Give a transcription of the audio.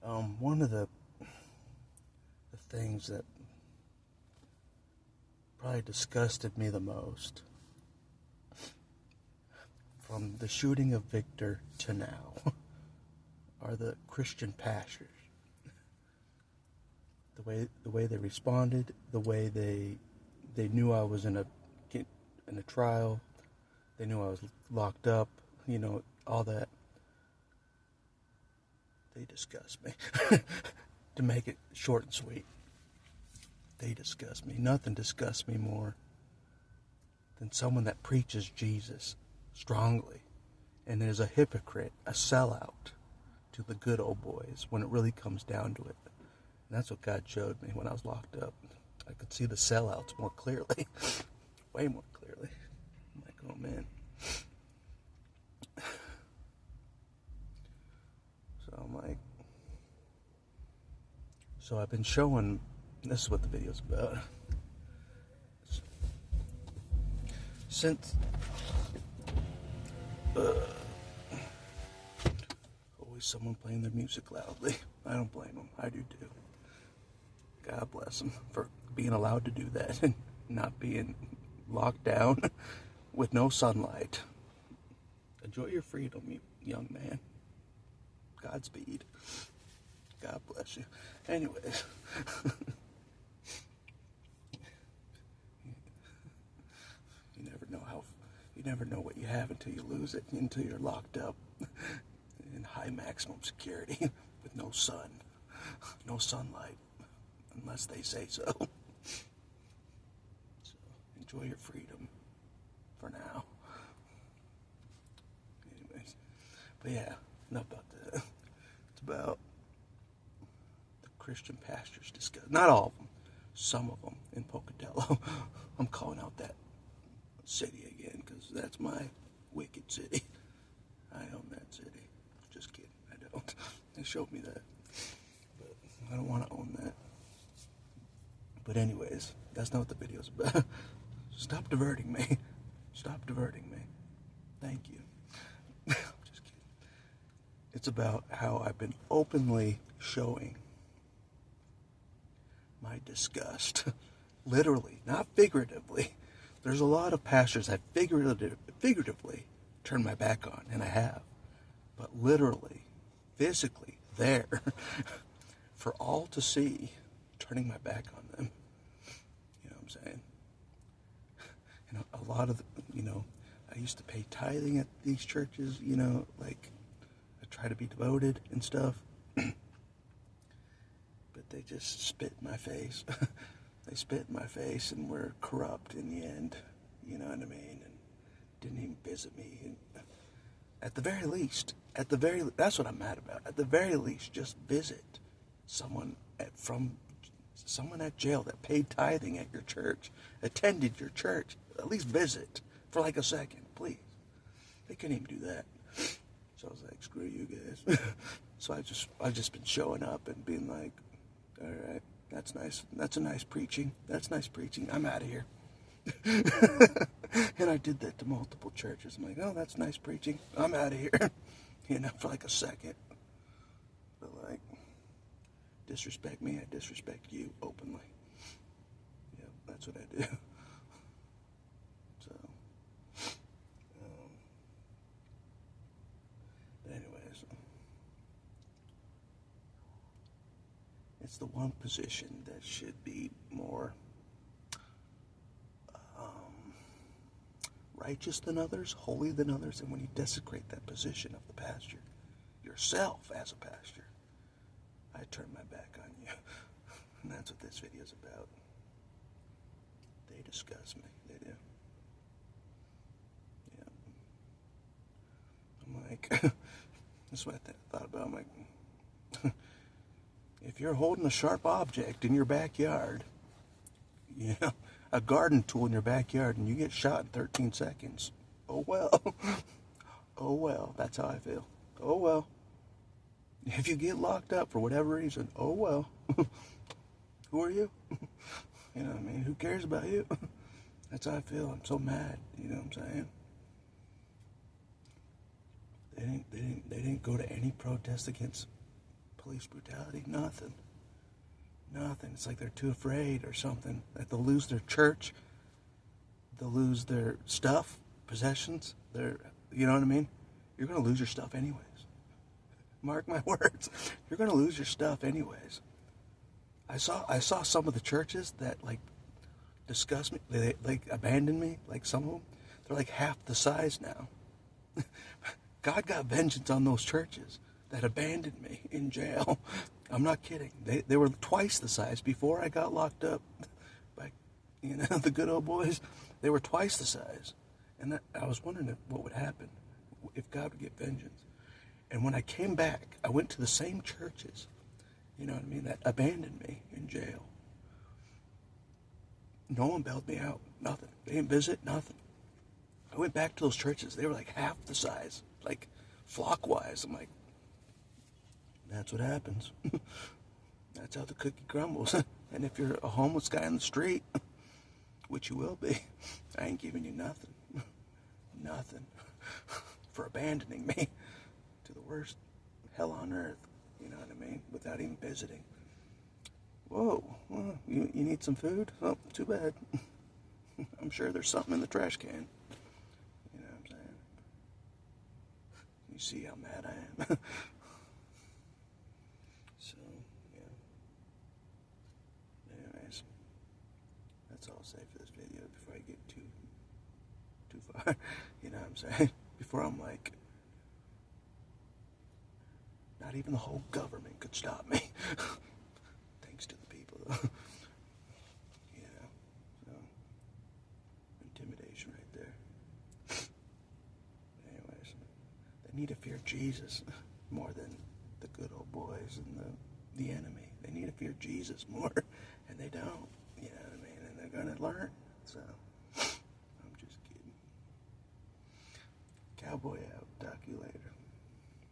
One of the things that probably disgusted me the most, from the shooting of Victor to now, are the Christian pastors. The way they responded, the way they knew I was in a trial, they knew I was locked up, all that. They disgust me. To make it short and sweet, they disgust me. Nothing disgusts me more than someone that preaches Jesus strongly and is a hypocrite, a sellout to the good old boys when it really comes down to it. And that's what God showed me when I was locked up. I could see the sellouts more clearly, way more clearly. I'm like, oh man. So I've been showing, this is what the video's about. Since, always someone playing their music loudly. I don't blame them. I do too. God bless them for being allowed to do that and not being locked down with no sunlight. Enjoy your freedom, you young man. Godspeed. God bless you. Anyways. You never know what you have until you lose it, until you're locked up in high maximum security with no sun, no sunlight, unless they say so. So enjoy your freedom for now. Anyways, but yeah, enough about that. It's about the Christian pastors discuss. Not all of them, some of them in Pocatello. I'm calling out that city again because that's my wicked city. I own that city. Just kidding, I don't. They showed me that, but I don't want to own that. But anyways, that's not what the video's about. Stop diverting me. Stop diverting me. Thank you. I'm just kidding. It's about how I've been openly showing my disgust. Literally, not figuratively. There's a lot of pastors that figuratively turn my back on, and I have. But literally, physically, there, for all to see, turning my back on them. You know what I'm saying? A lot of, I used to pay tithing at these churches, like, I try to be devoted and stuff. But they just spit in my face. They spit in my face and were corrupt in the end, you know what I mean? And didn't even visit me. And at the very least, that's what I'm mad about. At the very least, just visit someone at jail that paid tithing at your church, attended your church. At least visit for like a second, please. They couldn't even do that. So I was like, screw you guys. So I've just been showing up and being like, all right. That's nice. That's a nice preaching. That's nice preaching. I'm out of here. And I did that to multiple churches. I'm like, oh, that's nice preaching. I'm out of here. For like a second. But like, disrespect me, I disrespect you openly. Yeah, that's what I do. So, but anyways. It's the one position that should be more righteous than others, holy than others, and when you desecrate that position of the pastor, yourself as a pastor, I turn my back on you. And that's what this video is about. They disgust me. They do. Yeah. I'm like, that's what I thought about. I'm like, if you're holding a sharp object in your backyard, a garden tool in your backyard, and you get shot in 13 seconds, oh well. Oh well, that's how I feel. Oh well. If you get locked up for whatever reason, oh well. Who are you? You know what I mean? Who cares about you? That's how I feel. I'm so mad. You know what I'm saying? They didn't go to any protest against police brutality, nothing. Nothing. It's like they're too afraid or something. That they'll lose their church. They'll lose their stuff, possessions. You know what I mean? You're going to lose your stuff anyways. Mark my words. You're going to lose your stuff anyways. I saw some of the churches that like disgust me. They like abandoned me. Like some of them, they're like half the size now. God got vengeance on those churches that abandoned me in jail. I'm not kidding. They were twice the size before I got locked up by, the good old boys. They were twice the size. And I was wondering what would happen if God would get vengeance. And when I came back, I went to the same churches, you know what I mean, that abandoned me in jail. No one bailed me out. Nothing. They didn't visit. Nothing. I went back to those churches. They were like half the size, like flock-wise. I'm like, that's what happens. That's how the cookie crumbles. And if you're a homeless guy on the street, which you will be, I ain't giving you nothing. Nothing. For abandoning me to the worst hell on earth. You know what I mean? Without even visiting. Whoa. Well, you need some food? Oh, too bad. I'm sure there's something in the trash can. You know what I'm saying? You see how mad I am. So, yeah. Anyways, that's all I'll say for this video before I get too far. You know what I'm saying? Before I'm like, not even the whole government could stop me. Thanks to the people, though. So, intimidation right there. Anyways, they need to fear Jesus more than the good old boys and the enemy. They need to fear Jesus more, and they don't. You know what I mean? And they're going to learn. So, I'm just kidding. Cowboy out. Talk to you later.